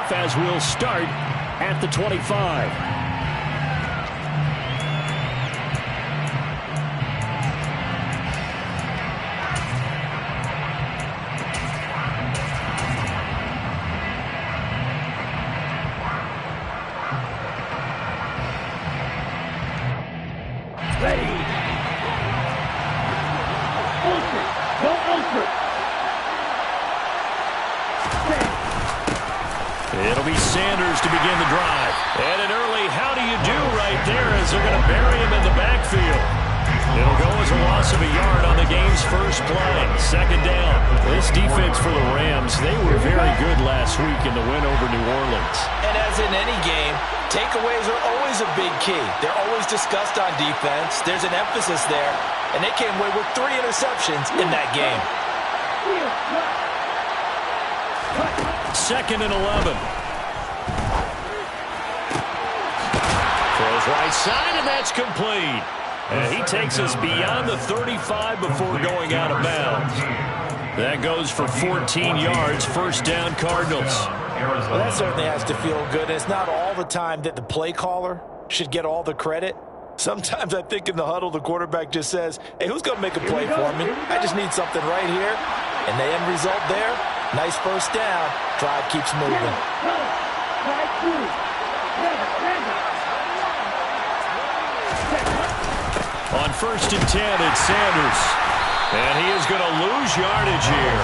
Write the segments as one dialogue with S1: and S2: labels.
S1: kickoff as we'll start at the 25. It'll be Sanders to begin the drive. And an early how do you do right there as they're going to bury him in the backfield. It'll go as a loss of a yard on the game's first play. Second down. This defense for the Rams, they were very good last week in the win over New Orleans.
S2: And as in any game, takeaways are always a big key. They're always discussed on defense. There's an emphasis there. And they came away with 3 interceptions in that game.
S1: Second and 11. Throws right side, and that's complete. And he takes us beyond the 35 before going out of bounds. That goes for 14 yards. First down, Cardinals.
S2: Well, that certainly has to feel good. It's not all the time that the play caller should get all the credit. Sometimes I think in the huddle, the quarterback just says, hey, who's going to make a play for me? I just need something right here. And the end result there, nice first down. Drive keeps moving.
S1: On first and 10, it's Sanders. And he is going to lose yardage here.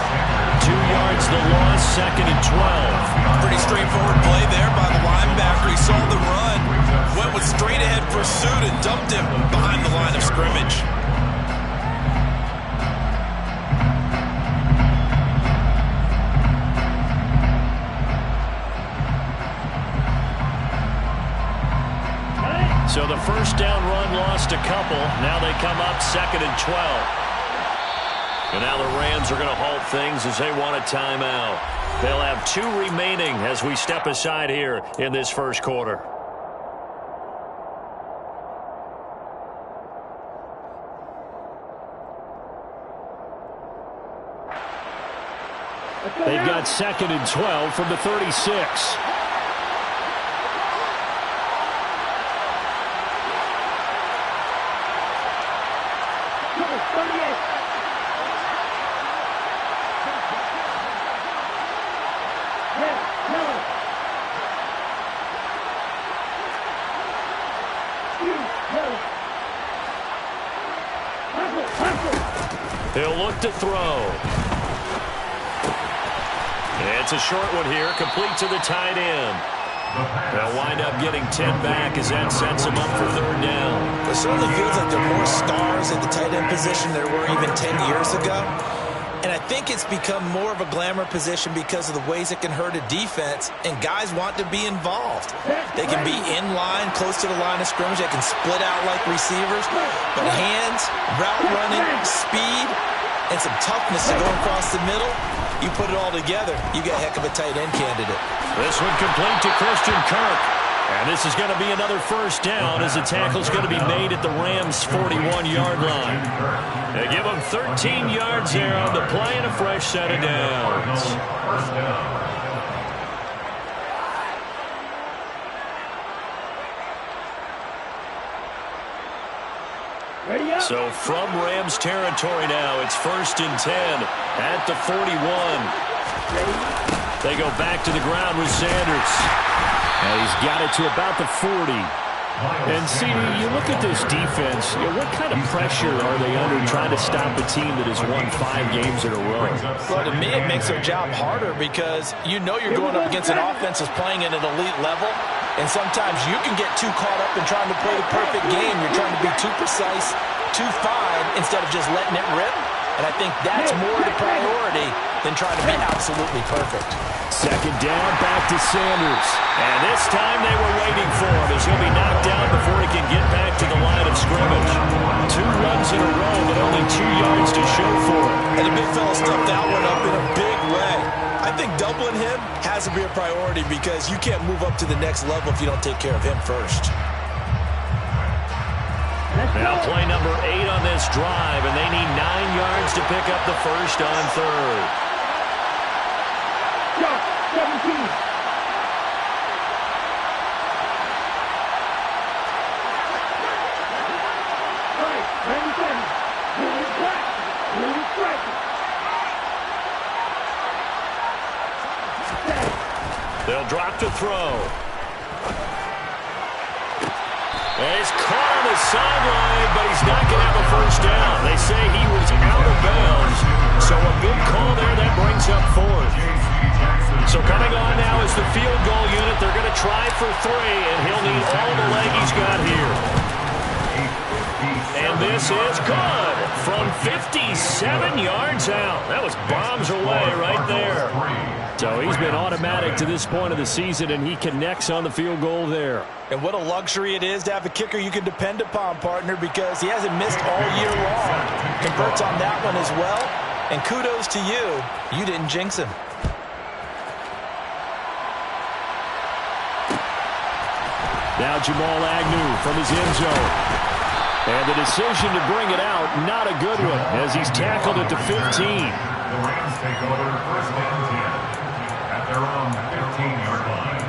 S1: 2 yards the loss, second and 12.
S3: Pretty straightforward play there by the linebacker. He saw the run, went with straight-ahead pursuit and dumped him behind the line of scrimmage.
S1: So the first down run lost a couple. Now they come up second and 12. And now the Rams are going to halt things as they want a timeout. They'll have 2 remaining as we step aside here in this first quarter. They've got second and 12 from the 36. He'll look to throw. It's a short one here, complete to the tight end. They'll wind up getting 10 back as that sets him up for third down.
S2: It certainly feels like there are more stars at the tight end position than there were even 10 years ago. And I think it's become more of a glamour position because of the ways it can hurt a defense, and guys want to be involved. They can be in line, close to the line of scrimmage. They can split out like receivers. But hands, route running, speed, and some toughness to go across the middle, you put it all together, you got a heck of a tight end candidate.
S1: This one complete to Christian Kirk. And this is going to be another first down as the tackle's going to be made at the Rams' 41-yard line. They give them 13 yards there on the play and a fresh set of downs. So from Rams territory now, it's first and 10 at the 41. They go back to the ground with Sanders. Now he's got it to about the 40. And, CD, you look at this defense, what kind of pressure are they under trying to stop a team that has won 5 games in a row?
S2: Well, to me, it makes their job harder because you know you're going up against an offense that's playing at an elite level, and sometimes you can get too caught up in trying to play the perfect game. You're trying to be too precise, too fine, instead of just letting it rip. And I think that's more the priority than trying to be absolutely perfect.
S1: Second down, back to Sanders. And this time they were waiting for him as he'll be knocked down before he can get back to the line of scrimmage. 2 runs in a row, but only 2 yards to show for him.
S2: And the big fella stuffed that one up in a big way. I think doubling him has to be a priority because you can't move up to the next level if you don't take care of him first.
S1: Now play number 8 on this drive, and they need 9 yards to pick up the first on third. They'll drop to throw. And he's caught on the sideline, but he's not going to have a first down. They say he was out of bounds, so a good call there. That brings up fourth. So coming on now is the field goal unit. They're going to try for 3, and he'll need all the leg he's got here. And this is good from 57 yards out. That was bombs away right there. So he's been automatic to this point of the season, and he connects on the field goal there.
S2: And what a luxury it is to have a kicker you can depend upon, partner, because he hasn't missed all year long. Converts on that one as well. And kudos to you. You didn't jinx him.
S1: Now Jamal Agnew from his end zone. And the decision to bring it out, not a good one, as he's tackled at the 15.
S4: The Rams take over first and 10 at their own 15-yard line.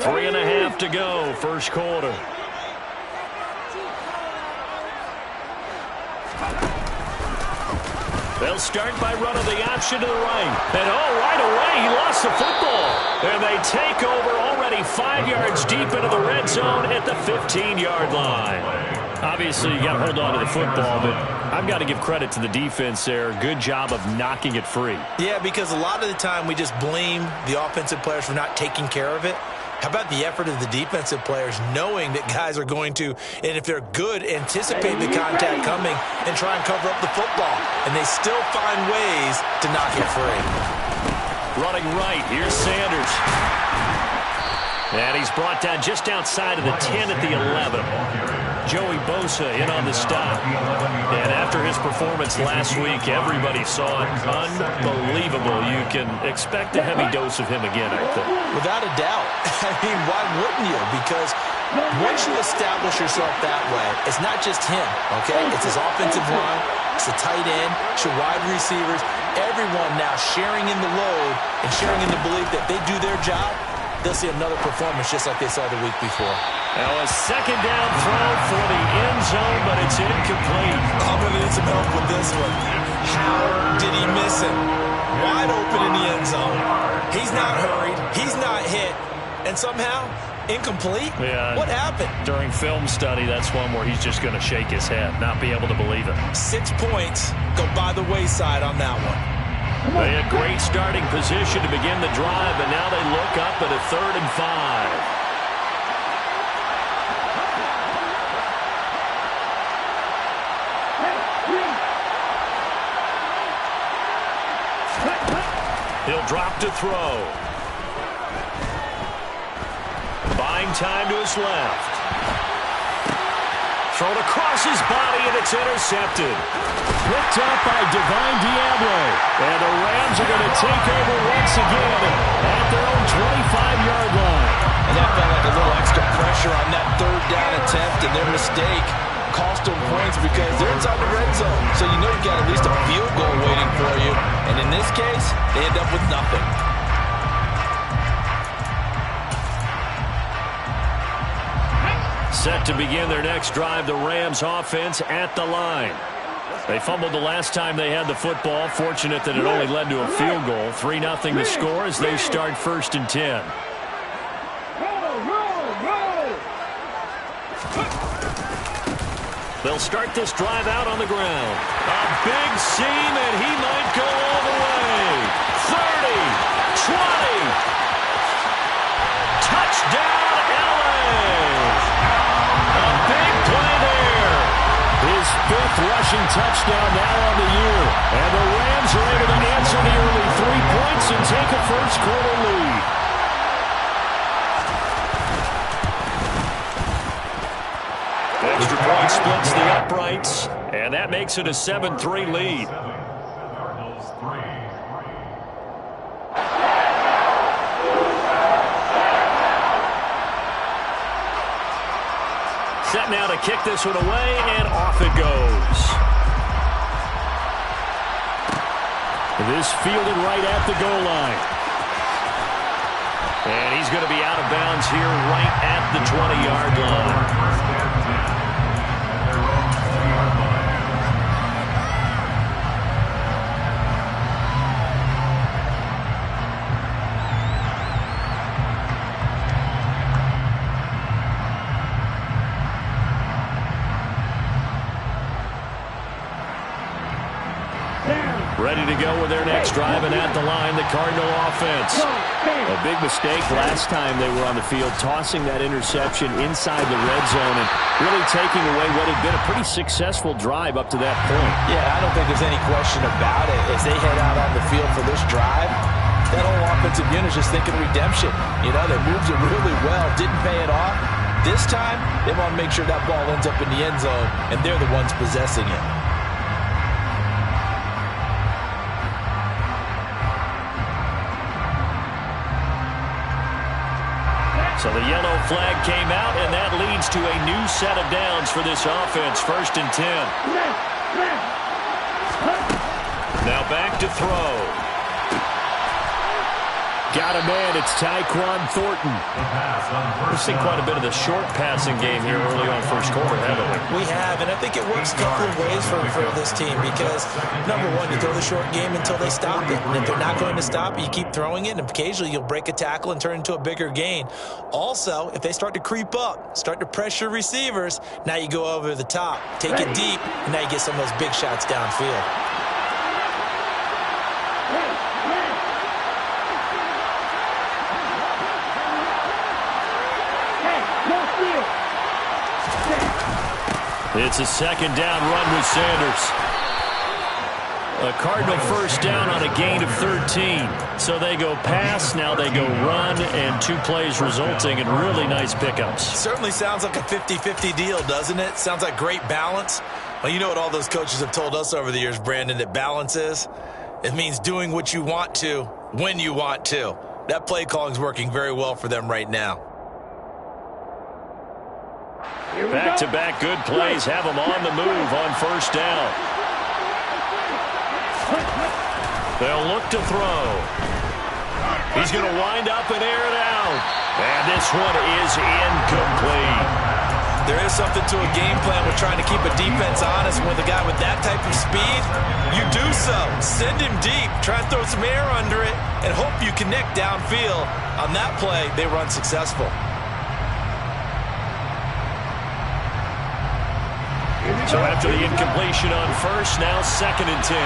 S1: 3.5 to go, first quarter. They'll start by running the option to the right. And right away, he lost the football. And they take over already 5 yards deep into the red zone at the 15-yard line. Obviously, you got to hold on to the football, but I've got to give credit to the defense there. Good job of knocking it free.
S2: Yeah, because a lot of the time we just blame the offensive players for not taking care of it. How about the effort of the defensive players knowing that guys are going to, and if they're good, anticipate the contact coming and try and cover up the football. And they still find ways to knock it free.
S1: Running right, here's Sanders. And he's brought down just outside of the 10 at the 11. Joey Bosa in on the stop. And after his performance last week, everybody saw it. Unbelievable. You can expect a heavy dose of him again, I think.
S2: Without a doubt. I mean, why wouldn't you? Because once you establish yourself that way, it's not just him, okay? It's his offensive line, it's the tight end, it's your wide receivers, everyone now sharing in the load and sharing in the belief that they do their job, they'll see another performance just like they saw the week before.
S1: Now a second down throw for the end zone, but it's incomplete.
S2: I'm going to need some help with this one. How did he miss him? Wide open in the end zone. He's not hurried. He's not hit. And somehow, incomplete?
S1: Yeah.
S2: What happened?
S1: During film study, that's one where he's just going to shake his head, not be able to believe it.
S2: 6 points go by the wayside on that one.
S1: They had great starting position to begin the drive, but now they look up at a 3rd and 5. He'll drop to throw. Buying time to his left. Thrown across his body, and it's intercepted. Picked up by Divine Diablo. And the Rams are going to take over once again at their own 25-yard line.
S2: And that felt like a little extra pressure on that 3rd down attempt, and their mistake cost them points because they're inside the red zone. So you know you've got at least a field goal waiting for you. And in this case, they end up with nothing.
S1: Set to begin their next drive, the Rams offense at the line. They fumbled the last time they had the football. Fortunate that it only led to a field goal. 3-0 the score as they start 1st and 10. They'll start this drive out on the ground. A big seam, and he might go all the way. 30, 20. Touchdown, LA. A big play there. His 5th rushing touchdown now on the year. And the Rams are able to answer the early 3 points and take a first quarter lead. Extra point splits the uprights, and that makes it a 7-3 lead. Set now to kick this one away, and off it goes. This fielded right at the goal line. And he's going to be out of bounds here right at the 20-yard line. ready to go with their next drive, and at the line, the Cardinal offense.
S5: A big mistake last time they were on the field, tossing that interception inside the red zone and really taking away what had been a pretty successful drive up to that point.
S2: Yeah, I don't think there's any question about it. As they head out on the field for this drive, that whole offensive unit is just thinking redemption. You know, they moved it really well, didn't pay it off. This time, they want to make sure that ball ends up in the end zone, and they're the ones possessing it.
S1: So the yellow flag came out, and that leads to a new set of downs for this offense. 1st and 10. Now back to throw. Got a man. It's Tyquan Thornton. We've seen quite a bit of the short passing game here early on first quarter, haven't we?
S2: We have, and I think it works a couple of ways for this team because, number one, you throw the short game until they stop it. And if they're not going to stop it, you keep throwing it, and occasionally you'll break a tackle and turn it into a bigger gain. Also, if they start to creep up, start to pressure receivers, now you go over the top, take it deep, and now you get some of those big shots downfield.
S1: It's a 2nd down run with Sanders. A Cardinal 1st down on a gain of 13. So they go pass, now they go run, and 2 plays resulting in really nice pickups.
S2: Certainly sounds like a 50-50 deal, doesn't it? Sounds like great balance. Well, you know what all those coaches have told us over the years, Brandon, that balance is? It means doing what you want to, when you want to. That play calling is working very well for them right now.
S1: Back-to-back good plays have them on the move on 1st down. They'll look to throw. He's going to wind up and air it out. And this one is incomplete.
S2: There is something to a game plan with trying to keep a defense honest. With a guy with that type of speed, you do so. Send him deep. Try and throw some air under it and hope you connect downfield. On that play, they were unsuccessful.
S1: So after the incompletion on 1st, now 2nd and 10.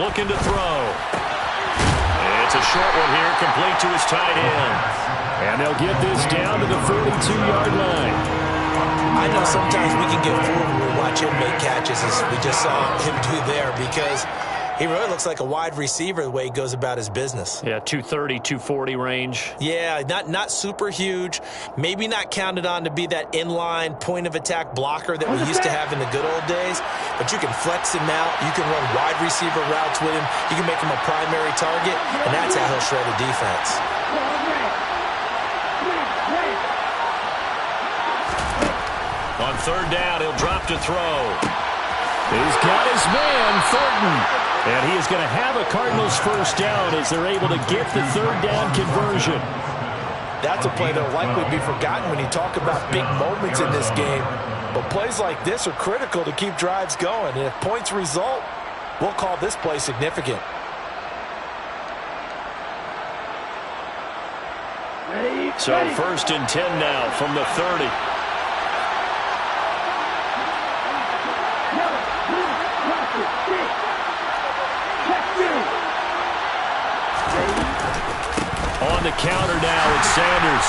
S1: Looking to throw. It's a short one here, complete to his tight end. And they'll get this down to the 42-yard line.
S2: I know sometimes we can get fooled when we watch him make catches, as we just saw him do there, because he really looks like a wide receiver the way he goes about his business.
S1: Yeah, 230, 240 range.
S2: Yeah, not super huge. Maybe not counted on to be that inline point-of-attack blocker that we used to have in the good old days, but you can flex him out. You can run wide receiver routes with him. You can make him a primary target, and that's how he'll shred a defense.
S1: On 3rd down, he'll drop to throw. He's got his man, Thornton. And he is going to have a Cardinals 1st down as they're able to get the 3rd down conversion.
S2: That's a play that will likely be forgotten when you talk about big moments in this game. But plays like this are critical to keep drives going. And if points result, we'll call this play significant.
S1: So 1st and 10 now from the 30. On the counter now, it's Sanders.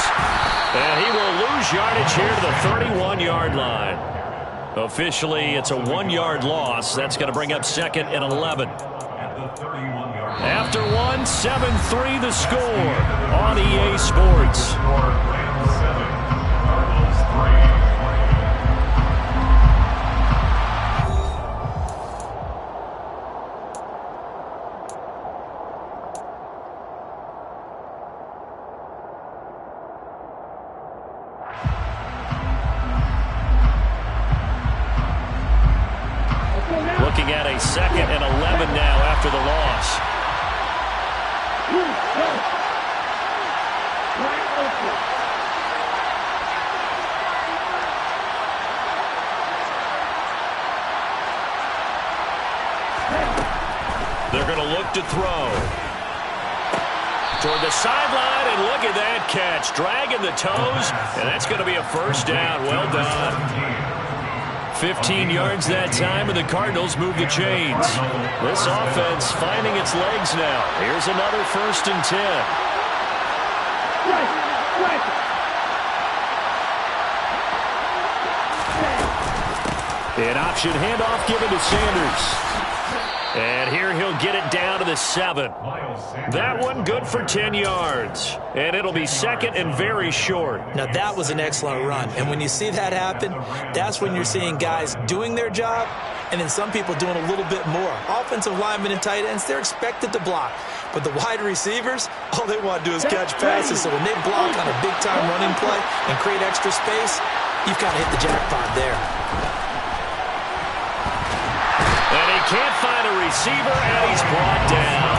S1: And he will lose yardage here to the 31-yard line. Officially, it's a 1-yard loss. That's going to bring up 2nd and 11. After one, 7-3 the score on EA Sports. Looking at a 2nd and 11 now after the loss. They're going to look to throw. toward the sideline, and look at that catch. Dragging the toes, and that's going to be a first down. Well done. 15 yards that time, and the Cardinals move the chains. This offense finding its legs now. Here's another 1st and 10. An option handoff given to Sanders. And here he'll get it down to the 7. That one good for 10 yards. And it'll be 2nd and very short.
S2: Now that was an excellent run. And when you see that happen, that's when you're seeing guys doing their job and then some people doing a little bit more. Offensive linemen and tight ends, they're expected to block. But the wide receivers, all they want to do is catch passes. So when they block on a big-time running play and create extra space, you've kind of hit the jackpot there.
S1: And he can't find a receiver, and he's brought down.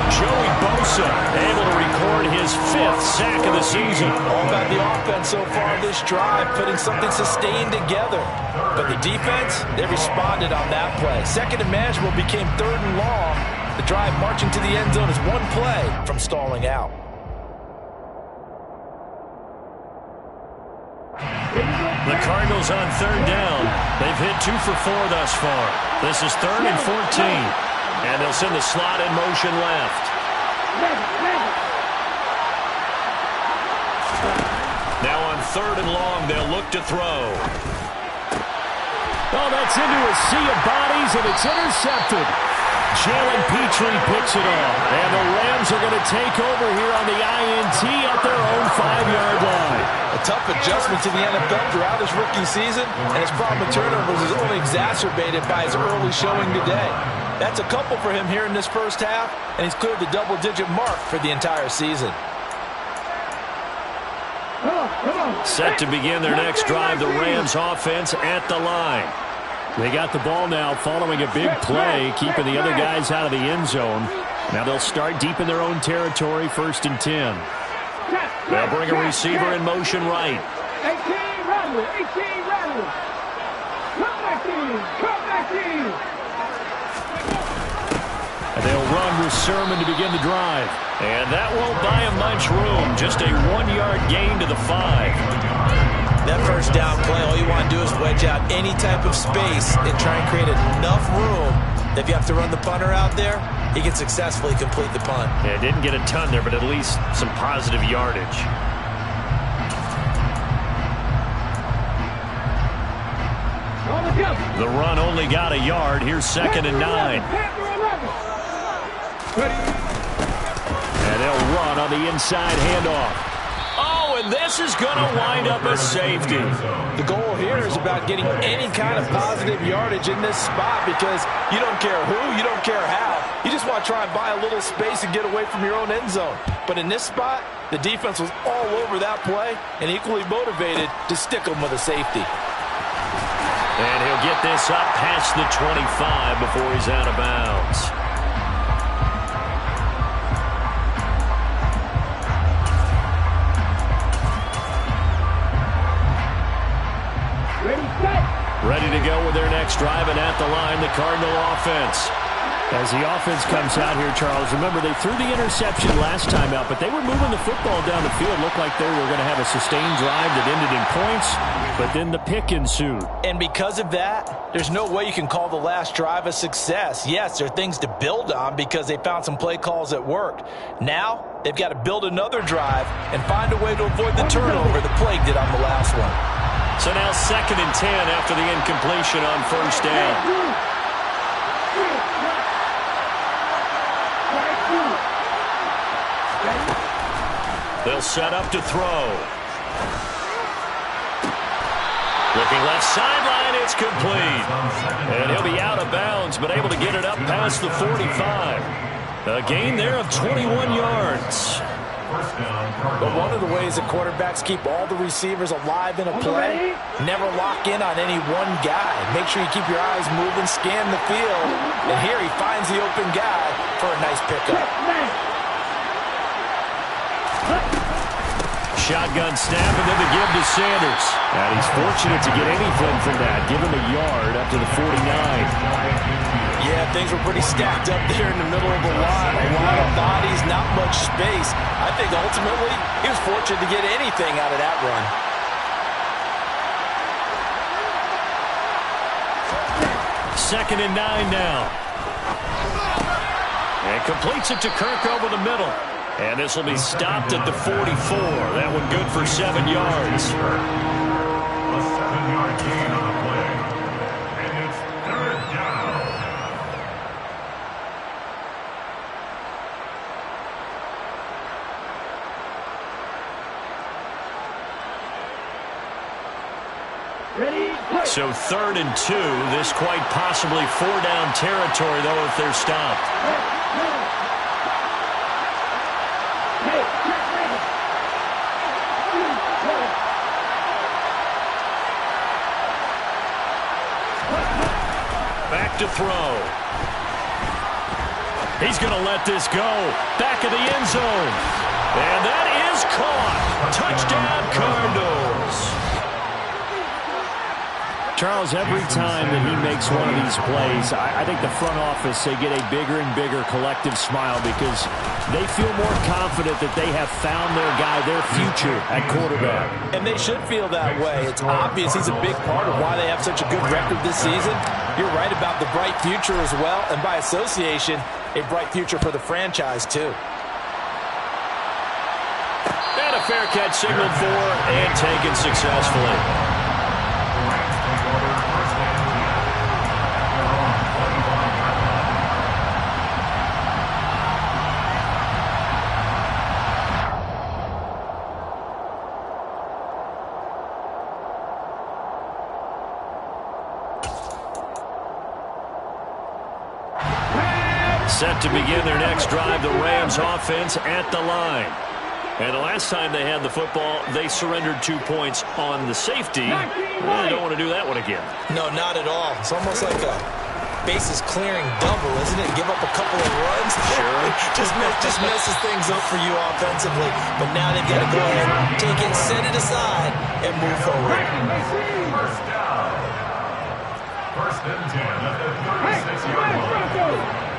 S1: Joey Bosa able to record his 5th sack of the season.
S2: All about the offense so far this drive, putting something sustained together. But the defense, they responded on that play. 2nd and manageable became 3rd and long. The drive marching to the end zone is one play from stalling out.
S1: The Cardinals on 3rd down. They've hit 2 for 4 thus far. This is 3rd and 14. And they'll send the slot in motion left. Now on 3rd and long, they'll look to throw.
S5: Oh, that's into a sea of bodies, and it's intercepted. Jalen Petrie picks it off. And the Rams are going to take over here on the INT at their own 5-yard line.
S2: A tough adjustment to the NFL throughout his rookie season, and his problem with turnovers is only exacerbated by his early showing today. That's a couple for him here in this first half, and he's cleared the double-digit mark for the entire season.
S1: Set to begin their next drive, the Rams offense at the line.
S5: They got the ball now following a big play, keeping the other guys out of the end zone. Now they'll start deep in their own territory, 1st and 10.
S1: They'll bring a receiver in motion right.
S6: 18, Rattler, 18, Rattler. Come back in.
S5: And they'll run with Sermon to begin the drive.
S1: And that won't buy him much room. Just a 1-yard gain to the 5.
S2: That first down play, all you want to do is wedge out any type of space and try and create enough room that if you have to run the punter out there, he can successfully complete the punt.
S1: Yeah, didn't get a ton there, but at least some positive yardage. The run only got a yard. Here's 2nd and 9.
S5: And they'll run on the inside handoff.
S1: Oh, and this is going to wind up a safety.
S2: The goal here is about getting any kind of positive yardage in this spot because you don't care who, you don't care how. You just want to try and buy a little space and get away from your own end zone. But in this spot, the defense was all over that play and equally motivated to stick them with a safety.
S1: And he'll get this up past the 25 before he's out of bounds. Ready to go with their next drive, and at the line, the Cardinal offense.
S5: As the offense comes out here, Charles, remember they threw the interception last time out, but they were moving the football down the field. Looked like they were going to have a sustained drive that ended in points, but then the pick ensued.
S2: And because of that, there's no way you can call the last drive a success. Yes, there are things to build on because they found some play calls that worked. Now, they've got to build another drive and find a way to avoid the turnover the plague did on the last one.
S1: So now 2nd and 10 after the incompletion on 1st down. They'll set up to throw. Looking left sideline, it's complete. And he'll be out of bounds, but able to get it up past the 45. A gain there of 21 yards.
S2: But one of the ways that quarterbacks keep all the receivers alive in a play, never lock in on any one guy. Make sure you keep your eyes moving, scan the field. And here he finds the open guy for a nice pickup.
S1: Shotgun snap and then the give to Sanders.
S5: And he's fortunate to get anything from that. Give him a yard up to the 49.
S2: Yeah, things were pretty stacked up there in the middle of the line. A lot of bodies, not much space. I think ultimately he was fortunate to get anything out of that run.
S5: Second and 9 now. And completes it to Kirk over the middle. And this will be stopped at the 44. That one good for 7 yards.
S4: A 7-yard gain on the play. And it's third down.
S5: So 3rd and 2. This quite possibly 4-down territory, though, if they're stopped. Back to throw. He's going to let this go. Back of the end zone. And that is caught. Touchdown, Cardinals. Charles, every time that he makes one of these plays, I think the front office, they get a bigger and bigger collective smile because they feel more confident that they have found their guy, their future at quarterback.
S2: And they should feel that way. It's obvious he's a big part of why they have such a good record this season. You're right about the bright future as well, and by association, a bright future for the franchise too.
S5: And a fair catch signaled for and taken successfully. Set to begin their next drive, the Rams offense at the line. And the last time they had the football, they surrendered 2 points on the safety. They don't want to do that one again.
S2: No, not at all. It's almost like a bases clearing double, isn't it? Give up a couple of runs.
S5: Sure.
S2: just messes things up for you offensively. But now they've got to go ahead, take it, set it aside, and move forward.
S4: First down. First and 10 at the 36-yard line.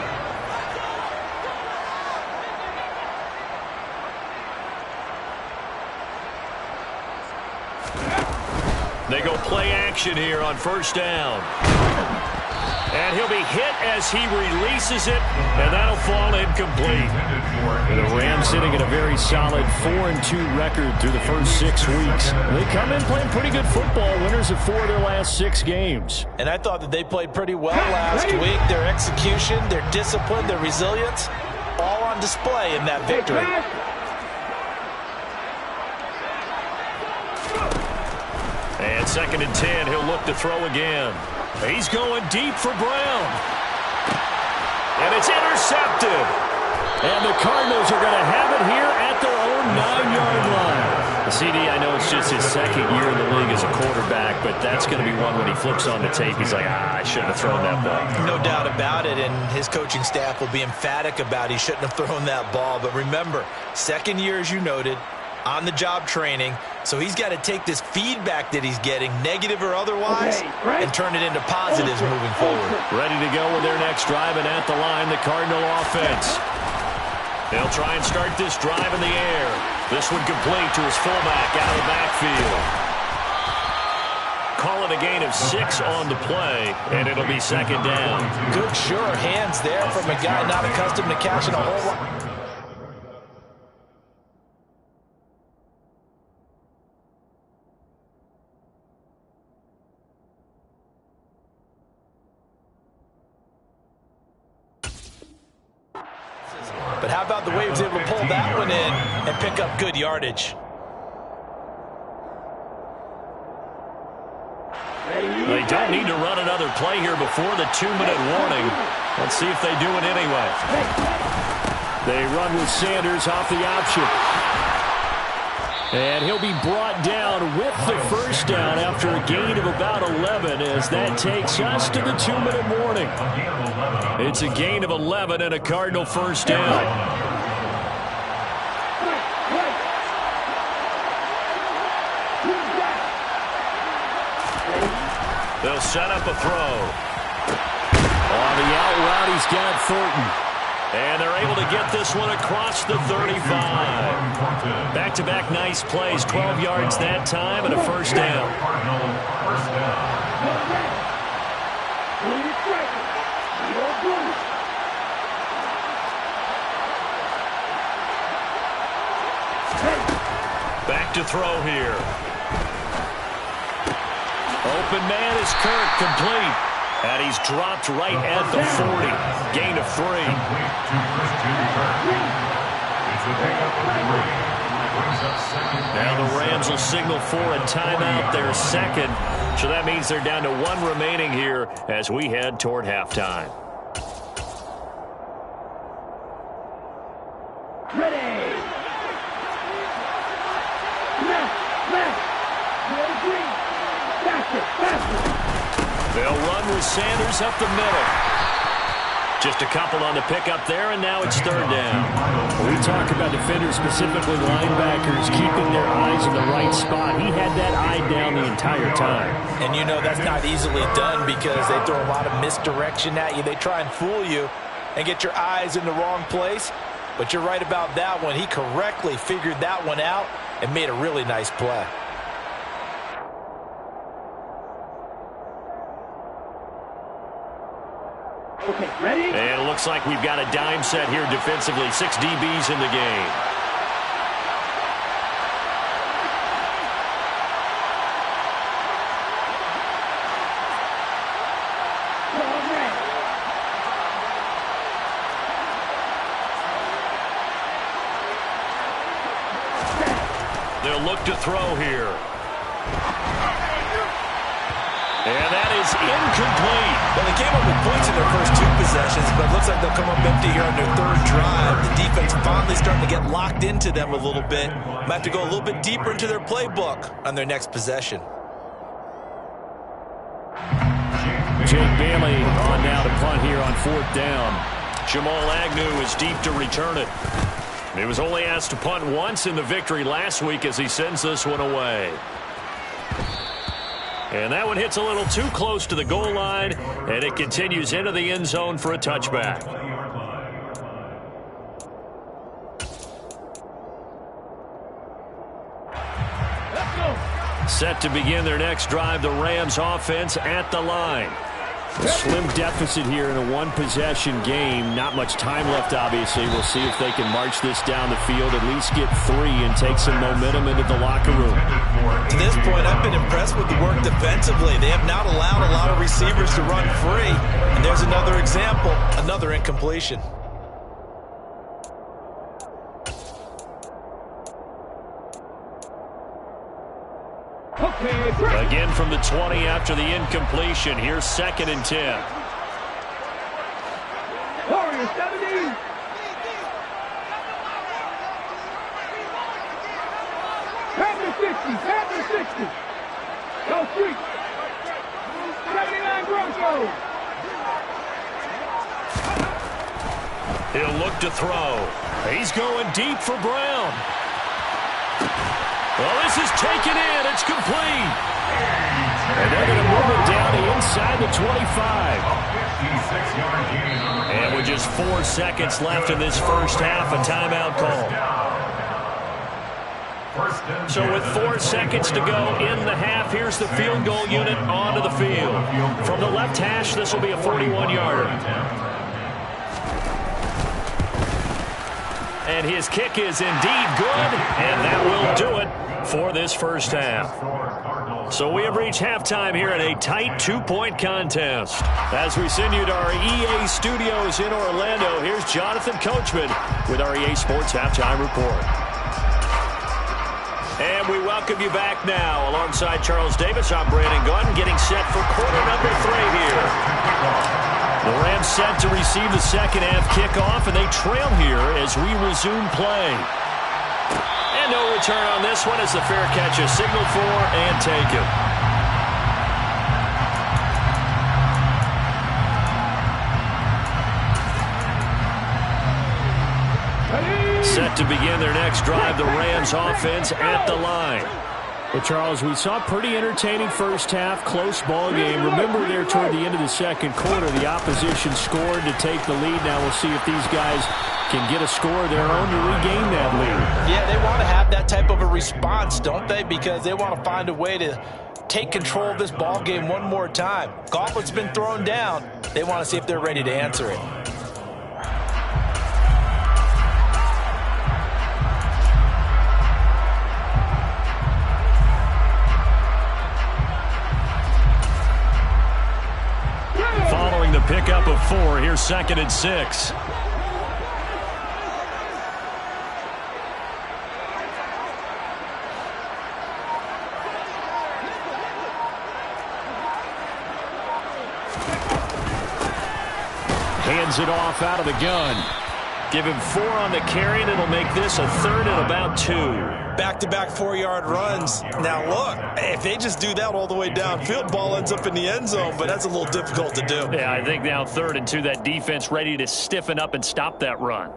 S5: They go play action here on first down. And he'll be hit as he releases it, and that'll fall incomplete. And the Rams sitting at a very solid 4-2 record through the first 6 weeks. They come in playing pretty good football, winners of 4 of their last 6 games.
S2: And I thought that they played pretty well last week. Their execution, their discipline, their resilience, all on display in that victory.
S5: And second and 10, he'll look to throw again. He's going deep for Brown. And it's intercepted. And the Cardinals are going to have it here at their own 9-yard line. The CD, I know it's just his second year in the league as a quarterback, but that's going to be one when he flips on the tape. He's like, I shouldn't have thrown that ball.
S2: No doubt about it, and his coaching staff will be emphatic about he shouldn't have thrown that ball. But remember, second year, as you noted, on-the-job training, so he's got to take this feedback that he's getting, negative or otherwise, and turn it into positives moving forward.
S5: Ready to go with their next drive, and at the line, the Cardinal offense. They'll try and start this drive in the air. This one complete to his fullback out of the backfield. Call it a gain of 6 on the play, and it'll be second down.
S2: Good, sure hands there from a guy not accustomed to catching a whole lot. But how about the way he was able to pull that one in and pick up good yardage?
S5: They don't need to run another play here before the 2-minute warning. Let's see if they do it anyway. They run with Sanders off the option. And he'll be brought down with the first down after a gain of about 11 as that takes us to the 2-minute warning. It's a gain of 11 and a Cardinal first down. They'll set up a throw. On On the out route, he's got Thornton.
S1: And they're able to get this one across the 35. Back-to-back nice plays, 12 yards that time and a first down. Back to throw here. Open man is Kirk, complete. And he's dropped right at the 40. Gain of 3. Now the Rams will signal for a timeout, their second. So that means they're down to 1 remaining here as we head toward halftime.
S6: Ready. Left. Green. Faster.
S1: They'll run with Sanders up the middle. Just a couple on the pickup there, and now it's third down.
S5: When we talk about defenders, specifically linebackers, keeping their eyes in the right spot. He had that eye down the entire time.
S2: And you know that's not easily done because they throw a lot of misdirection at you. They try and fool you and get your eyes in the wrong place. But you're right about that one. He correctly figured that one out and made a really nice play.
S6: Okay, ready?
S1: And it looks like we've got a dime set here defensively. 6 DBs in the game. They'll look to throw here. And that is incomplete.
S2: Well, they came up with points in their first 2 possessions, but it looks like they'll come up empty here on their third drive. The defense finally starting to get locked into them a little bit. Might have to go a little bit deeper into their playbook on their next possession.
S5: Jake Bailey on now to punt here on 4th down.
S1: Jamal Agnew is deep to return it. He was only asked to punt once in the victory last week as he sends this one away. And that one hits a little too close to the goal line, and it continues into the end zone for a touchback. Set to begin their next drive, the Rams offense at the line.
S5: A slim deficit here in a 1-possession game. Not much time left, obviously. We'll see if they can march this down the field, at least get 3 and take some momentum into the locker room.
S2: To this point, I've been impressed with the work defensively. They have not allowed a lot of receivers to run free. And there's another example, another incompletion.
S1: Again from the 20 after the incompletion. Here's 2nd and 10.
S6: Warriors 70. Panther 60. Go street. 79 Broncos.
S1: He'll look to throw. He's going deep for Brown. Well, this is taken in. It's complete.
S5: And they're going to move it down to inside the 25.
S1: And with just 4 seconds left in this first half, a timeout call. So with 4 seconds to go in the half, here's the field goal unit onto the field. From the left hash, this will be a 41-yarder. And his kick is indeed good, and that will do it for this first half. So we have reached halftime here in a tight 2-point contest. As we send you to our EA studios in Orlando, here's Jonathan Coachman with our EA Sports Halftime Report. And we welcome you back now. Alongside Charles Davis, I'm Brandon Gunn, getting set for quarter number 3 here. The Rams set to receive the second half kickoff, and they trail here as we resume play. And no return on this one as the fair catch is signaled for and taken. Set to begin their next drive, the Rams offense at the line.
S5: Well, Charles, we saw a pretty entertaining first half, close ball game. Remember there toward the end of the second quarter, the opposition scored to take the lead. Now we'll see if these guys can get a score of their own to regain that lead.
S2: Yeah, they want to have that type of a response, don't they? Because they want to find a way to take control of this ball game one more time. Gauntlet's been thrown down. They want to see if they're ready to answer it.
S1: Following the pickup of 4, here's 2nd and 6. Hands it off out of the gun. Give him 4 on the carry, and it'll make this a 3rd and about 2.
S2: Back-to-back 4-yard runs. Now, look, if they just do that all the way downfield, ball ends up in the end zone, but that's a little difficult to do.
S1: Yeah, I think now 3rd and 2, that defense ready to stiffen up and stop that run.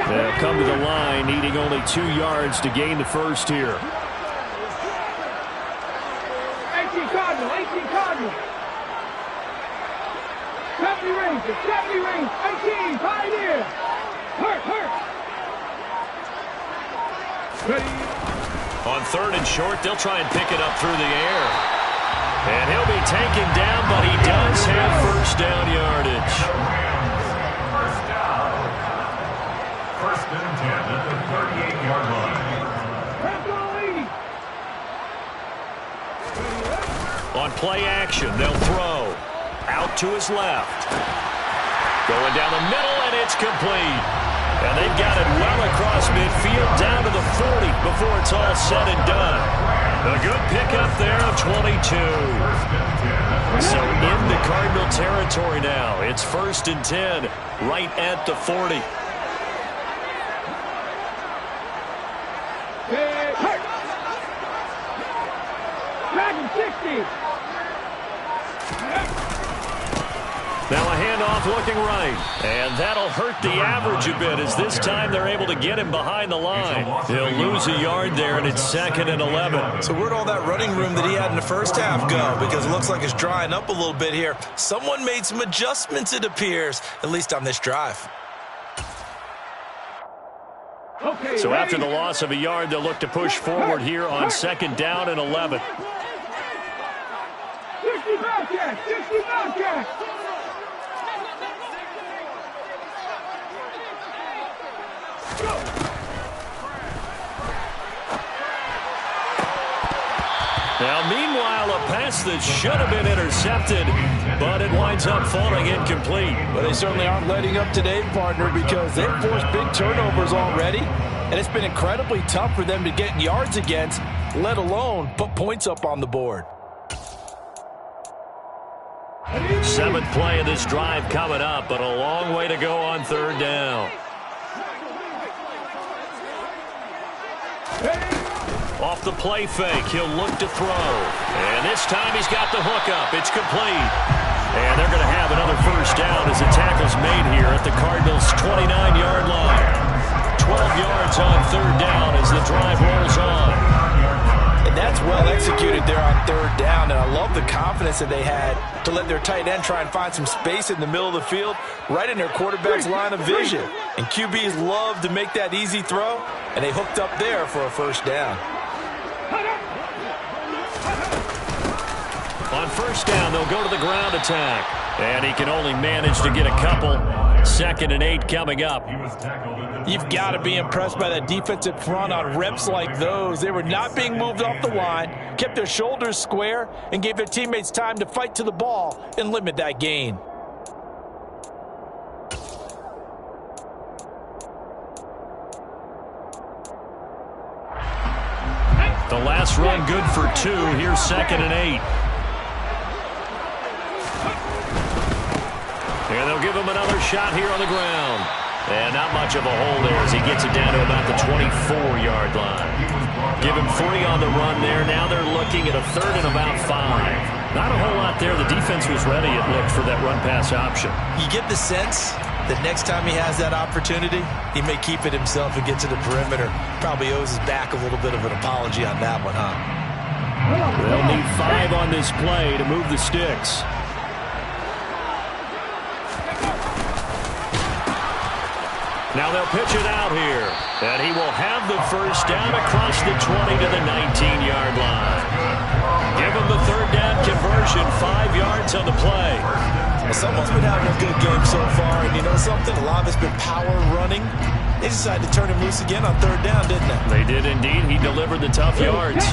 S1: They'll come to the line, needing only 2 yards to gain the first here.
S6: 18 Cardinal, 18 Cardinal. 70 Rangers, 18, Pioneer. Hurt. Ready.
S1: On 3rd and short, they'll try and pick it up through the air. And he'll be taken down, but he does have first down yardage.
S4: First down. 1st and 10 at the 38-yard line.
S1: On play action, they'll throw. Out to his left. Going down the middle, and it's complete. And they've got it well across midfield, down to the 40 before it's all said and done. A good pickup there of 22. So into Cardinal territory now. It's 1st and 10, right at the 40.
S6: Dragon 60.
S1: Now a handoff looking right. And that'll hurt the average a bit as this time they're able to get him behind the line. He'll lose a yard there, and it's 2nd and 11.
S2: So where'd all that running room that he had in the first half go? Because it looks like it's drying up a little bit here. Someone made some adjustments, it appears, at least on this drive.
S6: Okay,
S1: So
S6: ready.
S1: after the loss of a yard, they'll look to push forward here on 2nd down and 11.
S6: 60 Bobcats, 60 Bobcats.
S1: Now, meanwhile, a pass that should have been intercepted, but it winds up falling incomplete.
S2: But they certainly aren't letting up today, partner, because they've forced big turnovers already, and it's been incredibly tough for them to get yards against, let alone put points up on the board.
S1: 7th play of this drive coming up, but a long way to go on 3rd down. Off the play fake, he'll look to throw. And this time he's got the hook up. It's complete. And they're going to have another first down as the tackle's made here at the Cardinals' 29-yard line. 12 yards on 3rd down as the drive rolls on.
S2: And that's well executed there on 3rd down, and I love the confidence that they had to let their tight end try and find some space in the middle of the field, right in their quarterback's line of vision. And QBs love to make that easy throw, and they hooked up there for a first down.
S1: On 1st down, they'll go to the ground attack. And he can only manage to get a couple. 2nd and 8 coming up.
S2: You've got to be impressed by that defensive front on reps like those. They were not being moved off the line, kept their shoulders square, and gave their teammates time to fight to the ball and limit that gain.
S1: The last run good for 2. Here's 2nd and 8. And they'll give him another shot here on the ground. And not much of a hole there as he gets it down to about the 24-yard line. Give him 3 on the run there. Now they're looking at a 3rd and about 5.
S5: Not a whole lot there. The defense was ready, it looked, for that run-pass option.
S2: You get the sense that next time he has that opportunity, he may keep it himself and get to the perimeter. Probably owes his back a little bit of an apology on that one, huh?
S5: They'll need 5 on this play to move the sticks. Now they'll pitch it out here. And he will have the first down across the 20 to the 19-yard line. Give him the third down conversion, 5 yards on the play.
S2: Well, someone's been having a good game so far, and you know something? A lot of it's been power running. They decided to turn him loose again on third down, didn't they?
S5: They did indeed. He delivered the tough yards.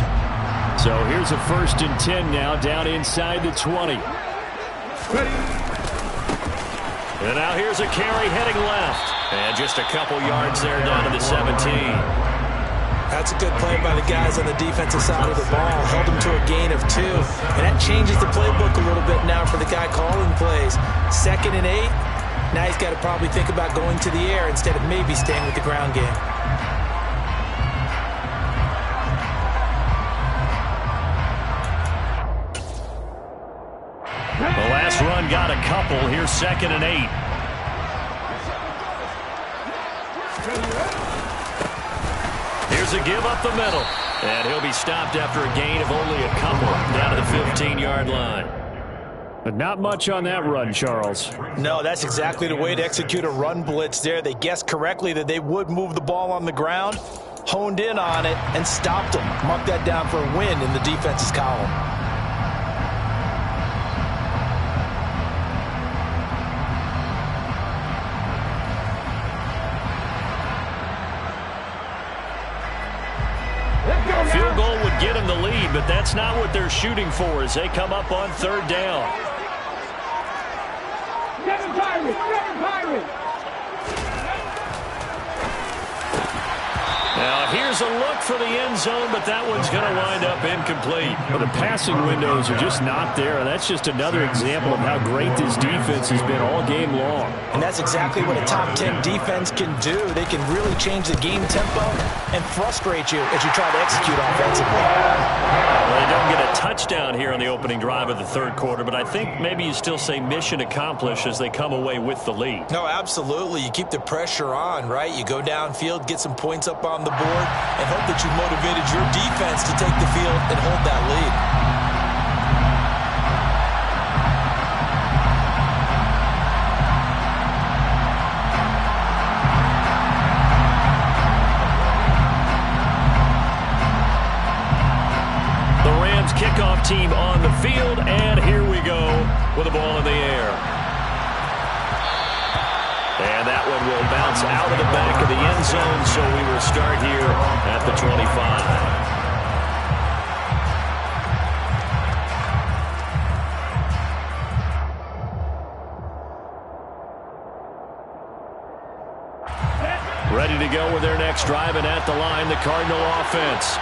S5: So here's a 1st and 10 now, down inside the 20. And now here's a carry heading left. And just a couple yards there down to the 17.
S2: That's a good play by the guys on the defensive side of the ball. Held him to a gain of 2. And that changes the playbook a little bit now for the guy calling plays. 2nd and 8. Now he's got to probably think about going to the air instead of maybe staying with the ground game.
S5: The last run got a couple. Here's 2nd and 8. Here's a give up the middle. And he'll be stopped after a gain of only a couple down to the 15-yard line. But not much on that run, Charles.
S2: No, that's exactly the way to execute a run blitz there. They guessed correctly that they would move the ball on the ground, honed in on it, and stopped them. Mark that down for a win in the defense's column.
S5: Field goal would get him the lead, but that's not what they're shooting for as they come up on third down.
S6: Seven Pirates!
S5: Now here's a look for the end zone, but that one's going to wind up incomplete. Well, the passing windows are just not there. That's just another example of how great this defense has been all game long.
S2: And that's exactly what a top 10 defense can do. They can really change the game tempo and frustrate you as you try to execute offensively.
S5: Well, they don't get a touchdown here on the opening drive of the third quarter, but I think maybe you still say mission accomplished as they come away with the lead.
S2: No, absolutely. You keep the pressure on, right? You go downfield, get some points up on the board, and hope that you motivated your defense to take the field and hold that lead.
S5: The Rams kickoff team on the field, and here we go with the ball in the air. And that one will bounce out of the back of the end zone, so we will start here at the 25. Ready to go with their next drive, and at the line, the Cardinal offense.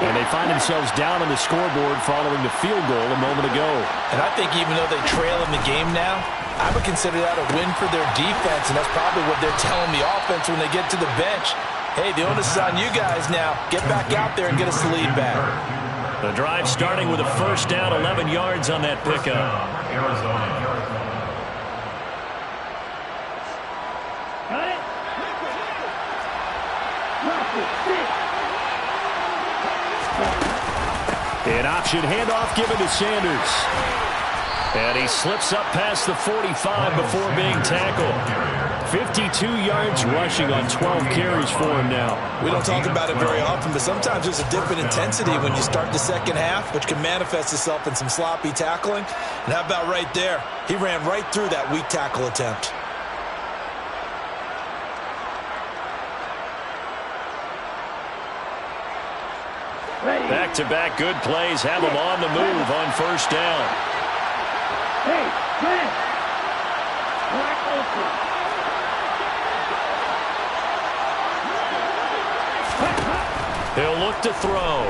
S5: And they find themselves down on the scoreboard following the field goal a moment ago.
S2: And I think even though they trail in the game now, I would consider that a win for their defense, and that's probably what they're telling the offense when they get to the bench. Hey, the onus is on you guys now. Get back out there and get us the lead back.
S5: The drive starting with a first down, 11 yards on that pickup. An option handoff given to Sanders. And he slips up past the 45 before being tackled. 52 yards rushing on 12 carries for him now.
S2: We don't talk about it very often, but sometimes there's a dip in intensity when you start the second half, which can manifest itself in some sloppy tackling. And how about right there? He ran right through that weak tackle attempt.
S5: Back-to-back good plays have him on the move on first down.
S6: Hey, man. Black open.
S5: He'll look to throw.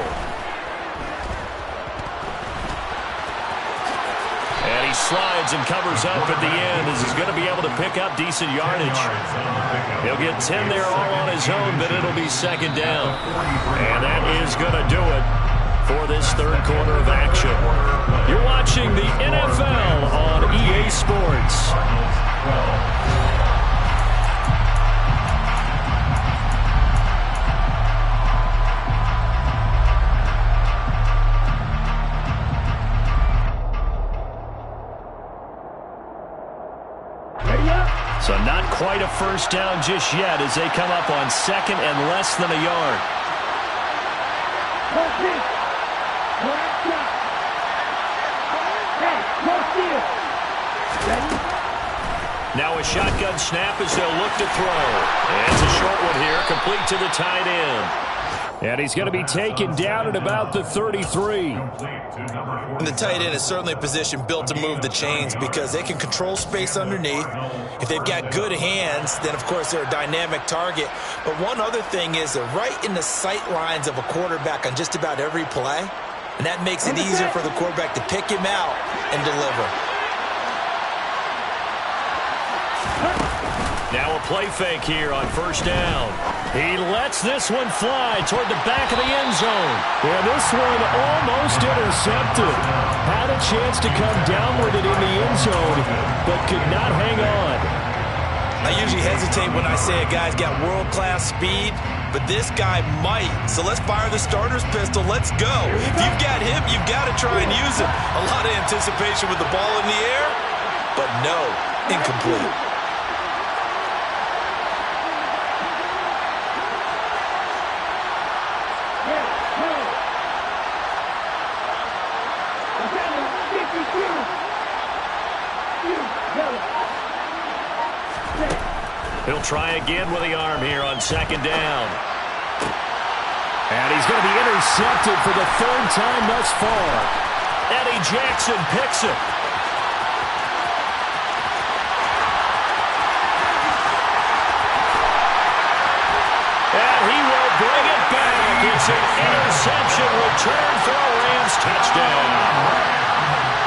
S5: And he slides and covers up at the end as he's going to be able to pick up decent yardage. He'll get 10 there all on his own, but it'll be second down. And that is going to do it
S1: for this third quarter of action. You're watching the NFL on EA Sports. So not quite a first down just yet as they come up on second and less than a yard. Now a shotgun snap as they'll look to throw. And it's a short one here, complete to the tight end. And he's going to be taken down at about the 33.
S2: And the tight end is certainly a position built to move the chains because they can control space underneath. If they've got good hands, then of course they're a dynamic target. But one other thing is they're right in the sight lines of a quarterback on just about every play. And that makes it easier for the quarterback to pick him out and deliver.
S1: Now a play fake here on first down. He lets this one fly toward the back of the end zone.
S5: Yeah, this one almost intercepted. Had a chance to come down with it in the end zone, but could not hang on.
S2: I usually hesitate when I say a guy's got world-class speed, but this guy might. So let's fire the starter's pistol. Let's go. If you've got him, you've got to try and use him. A lot of anticipation with the ball in the air, but no, incomplete.
S1: He'll try again with the arm here on second down. And he's going to be intercepted for the third time thus far. Eddie Jackson picks it. And he will bring it back. It's an interception return for a Rams touchdown.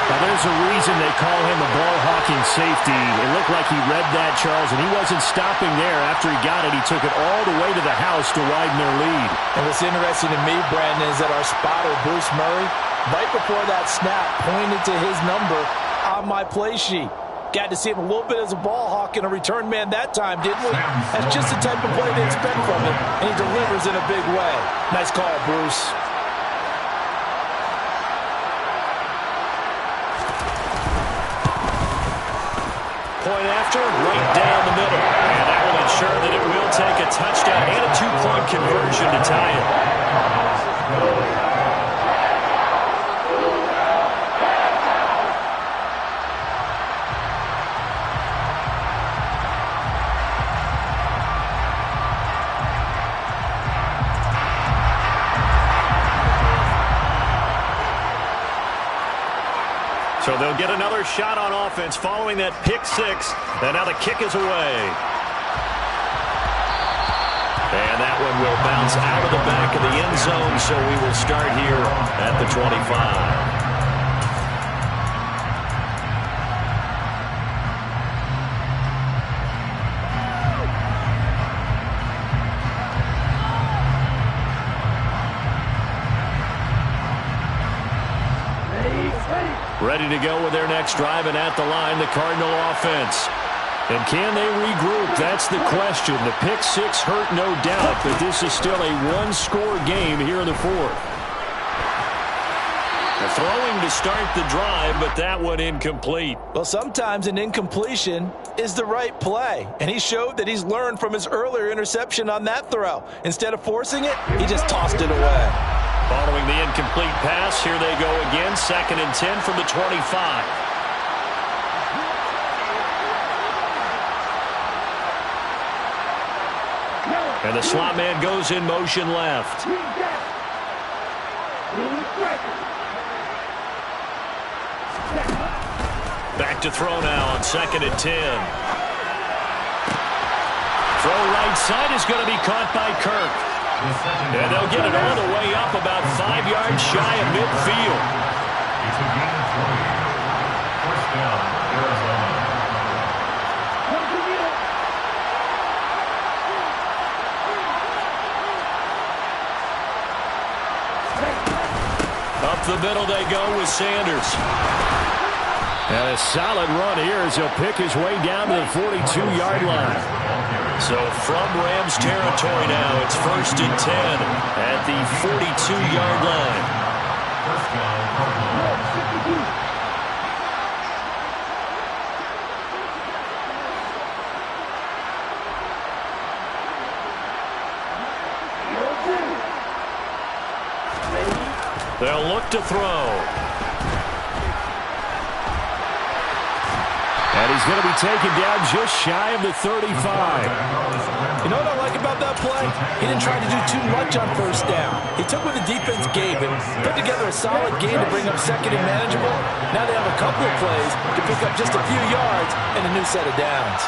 S5: Now, there's a reason they call him a ball-hawking safety. It looked like he read that, Charles, and he wasn't stopping there. After he got it, he took it all the way to the house to widen their lead.
S2: And what's interesting to me, Brandon, is that our spotter, Bruce Murray, right before that snap, pointed to his number on my play sheet. Got to see him a little bit as a ball hawk and a return man that time, didn't we? That's just the type of play they expect from him, and he delivers in a big way. Nice call, Bruce.
S1: Point after, right down the middle. And that will ensure that it will take a touchdown and a two-point conversion to tie it. So they'll get another shot on offense following that pick six. And now the kick is away. And that one will bounce out of the back of the end zone. So we will start here at the 25. Ready to go with their next drive, and at the line, the Cardinal offense. And can they regroup? That's the question. The pick six hurt, no doubt, but this is still a one-score game here in the fourth. Throwing to start the drive, but that one incomplete.
S2: Well, sometimes an incompletion is the right play, and he showed that he's learned from his earlier interception on that throw. Instead of forcing it, he just tossed it away.
S1: Following the incomplete pass, here they go again, 2nd and 10 from the 25. And the slot man goes in motion left. Back to throw now on 2nd and 10. Throw right side is going to be caught by Kirk. And they'll get it all the way up about 5 yards shy of midfield.
S4: It's a gain of 3. First down, Arizona.
S1: the middle they go with Sanders.
S5: And a solid run here as he'll pick his way down to the 42-yard line.
S1: So from Rams territory now, it's 1st and 10 at the 42-yard line.
S4: First down, Cardinals.
S1: They'll look to throw.
S5: And he's going to be taken down just shy of the 35.
S2: You know what I like about that play? He didn't try to do too much on first down. He took what the defense gave him, put together a solid game to bring up second and manageable. Now they have a couple of plays to pick up just a few yards and a new set of downs.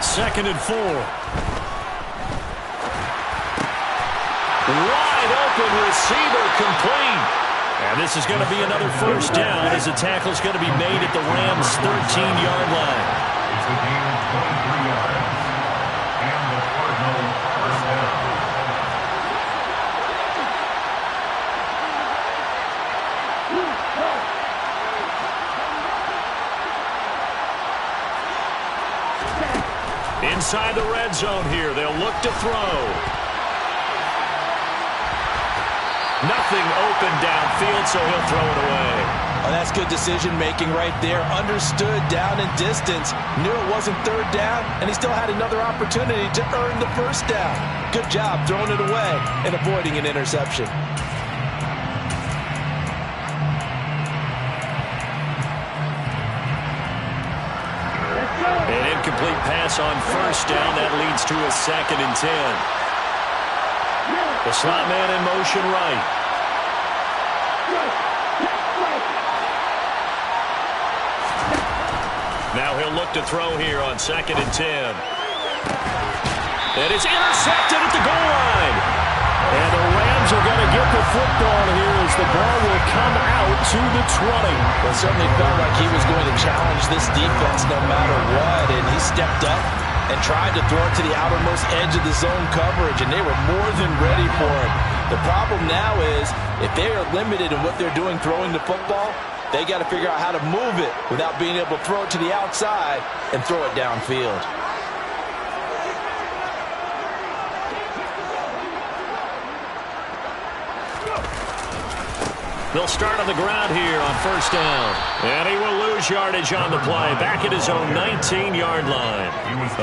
S1: Second and 4. Wide open receiver complete. And this is going to be another first down as the tackle is going to be made at the Rams' 13-yard line.
S4: It's a gain of 23 yards. And the Cardinals first down.
S1: Inside the red zone here, they'll look to throw. Nothing open downfield, so he'll throw it away.
S2: Oh, that's good decision-making right there. Understood down and distance. Knew it wasn't third down, and he still had another opportunity to earn the first down. Good job throwing it away and avoiding an interception.
S1: An incomplete pass on first down. That leads to a 2nd and 10. The slot man in motion right. Now he'll look to throw here on 2nd and 10. And it's intercepted at the goal line.
S5: And the Rams are going to get the football here as the ball will come out to the 20.
S2: Well, it certainly felt like he was going to challenge this defense no matter what, and he stepped up and tried to throw it to the outermost edge of the zone coverage, and they were more than ready for it. The problem now is if they are limited in what they're doing throwing the football, they got to figure out how to move it without being able to throw it to the outside and throw it downfield.
S1: They'll start on the ground here on first down. And he will lose yardage on the play. Back at his own 19-yard line.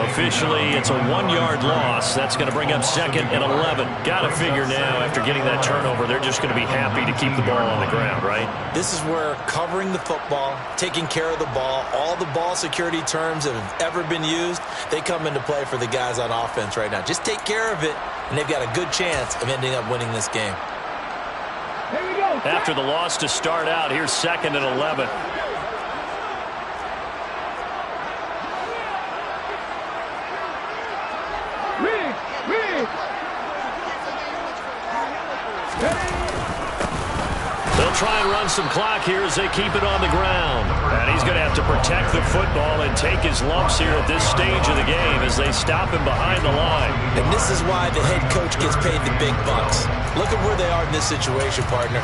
S1: Officially, it's a 1-yard loss. That's going to bring up 2nd and 11. Got to figure now, after getting that turnover, they're just going to be happy to keep the ball on the ground, right?
S2: This is where covering the football, taking care of the ball, all the ball security terms that have ever been used, they come into play for the guys on offense right now. Just take care of it, and they've got a good chance of ending up winning this game.
S1: After the loss to start out, here's 2nd and 11. They'll try and run some clock here as they keep it on the ground. And he's going to have to protect the football and take his lumps here at this stage of the game as they stop him behind the line.
S2: And this is why the head coach gets paid the big bucks. Look at where they are in this situation, partner.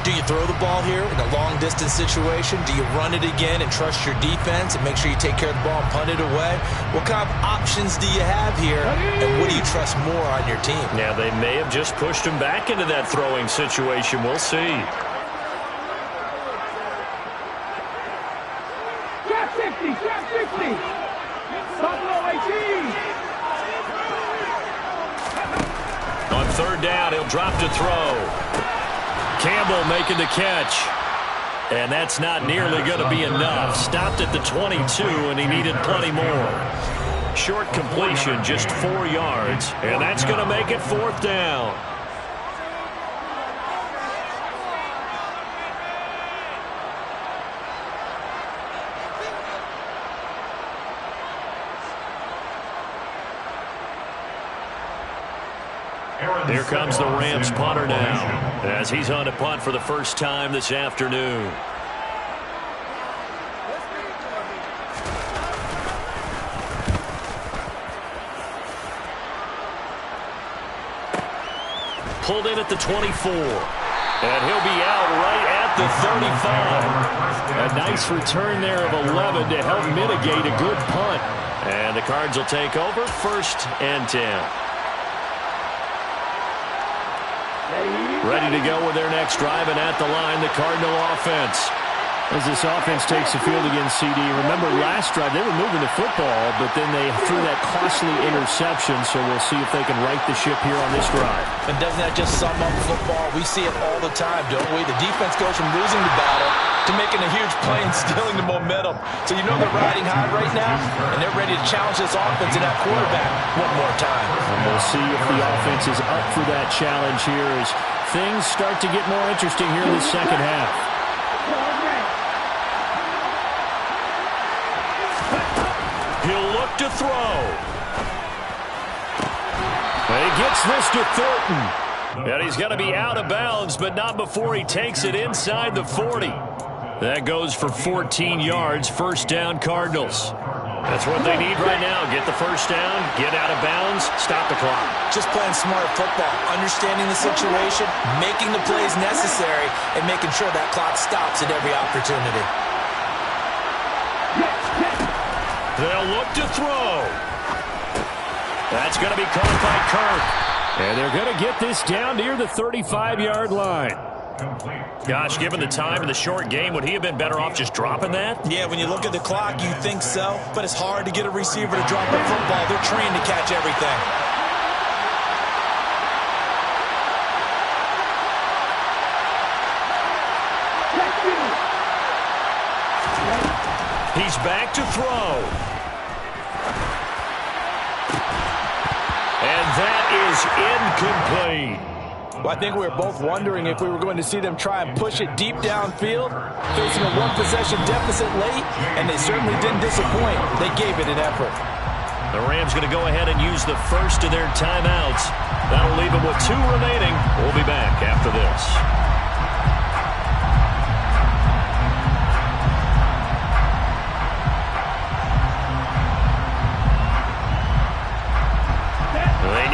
S2: Do you throw the ball here in a long-distance situation? Do you run it again and trust your defense and make sure you take care of the ball and punt it away? What kind of options do you have here, and what do you trust more on your team?
S1: Yeah, they may have just pushed him back into that throwing situation. We'll see.
S6: Trap 60, trap 60. Buffalo 18.
S1: On third down, he'll drop to throw. Campbell making the catch. And that's not nearly going to be enough. Stopped at the 22, and he needed plenty more. Short completion, just 4 yards. And that's going to make it 4th down. Here comes the Rams punter now as he's on to punt for the first time this afternoon. pulled in at the 24. And he'll be out right at the 35. A nice return there of 11 to help mitigate a good punt. And the Cards will take over 1st and 10. Ready to go with their next drive, and at the line, the Cardinal offense.
S5: As this offense takes the field against CD, remember last drive they were moving the football, but then they threw that costly interception, so we'll see if they can right the ship here on this drive.
S2: And doesn't that just sum up football? We see it all the time, don't we? The defense goes from losing the battle to making a huge play and stealing the momentum. So you know they're riding high right now, and they're ready to challenge this offense and that quarterback one more time.
S5: And we'll see if the offense is up for that challenge here as things start to get more interesting here in the second half.
S1: He'll look to throw. He gets this to Thornton. And he's going to be out of bounds, but not before he takes it inside the 40. That goes for 14 yards. First down, Cardinals. That's what they need right now. Get the first down, get out of bounds, stop the clock.
S2: Just playing smart football, understanding the situation, making the plays necessary, and making sure that clock stops at every opportunity.
S1: They'll look to throw. That's going to be caught by Kirk.
S5: And they're going to get this down near the 35-yard line.
S1: Gosh, given the time in the short game, would he have been better off just dropping that?
S2: Yeah, when you look at the clock, you think so, but it's hard to get a receiver to drop a football. They're trained to catch everything.
S1: He's back to throw. And that is incomplete.
S2: Well, I think we were both wondering if we were going to see them try and push it deep downfield, facing a one-possession deficit late, and they certainly didn't disappoint. They gave it an effort.
S1: The Rams going to go ahead and use the first of their timeouts. That'll leave them with 2 remaining. We'll be back after this.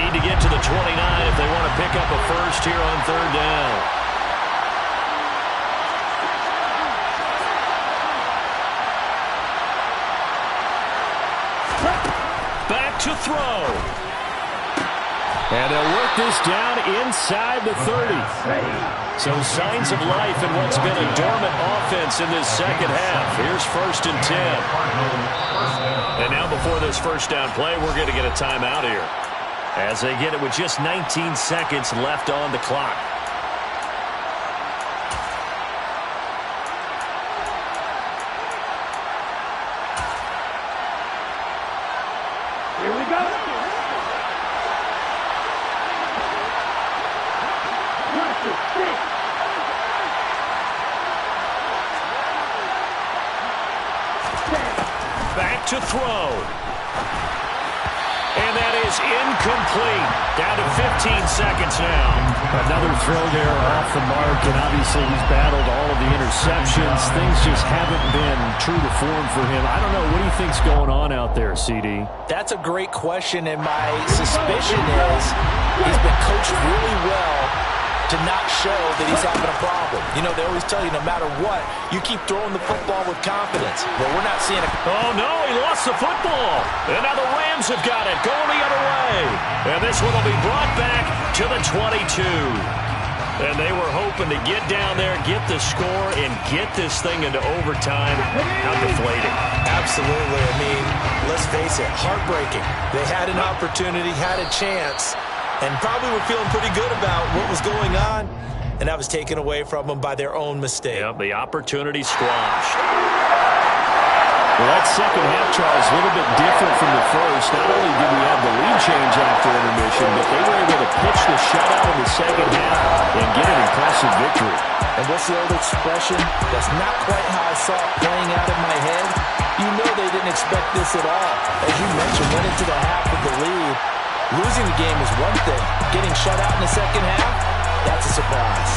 S1: To get to the 29 if they want to pick up a first here on 3rd down. Back to throw.
S5: And they'll work this down inside the 30.
S1: So signs of life in what's been a dormant offense in this second half. Here's 1st and 10. And now before this first down play, we're going to get a timeout here, as they get it with just 19 seconds left on the clock.
S6: Here we go.
S1: Back to throw. And that is incomplete. Down to 15 seconds now.
S5: Another throw there off the mark, and obviously he's battled all of the interceptions. Things just haven't been true to form for him. I don't know. What do you think's going on out there, CD?
S2: That's a great question, and my suspicion is he's been coached really well to not show that he's having a problem. You know, they always tell you no matter what, you keep throwing the football with confidence. Well, we're not seeing it.
S1: Oh, no, he lost the football. And now the Rams have got it, going the other way. And this one will be brought back to the 22. And they were hoping to get down there, get the score, and get this thing into overtime. How deflating.
S2: Absolutely. I mean, let's face it, heartbreaking. They had an opportunity, had a chance, and probably were feeling pretty good about what was going on, and that was taken away from them by their own mistake.
S1: Yep, the opportunity squashed.
S5: Well, that second half, Charles, a little bit different from the first. Not only did we have the lead change after intermission, but they were able to pitch the shutout in the second half and get an impressive victory.
S2: And what's the old expression? That's not quite how I saw it playing out in my head. You know they didn't expect this at all. As you mentioned, went into the half with the lead. Losing the game is one thing. Getting shut out in the second half, that's a surprise.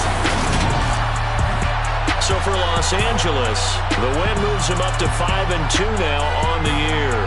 S1: So for Los Angeles, the win moves them up to 5-2 now on the year.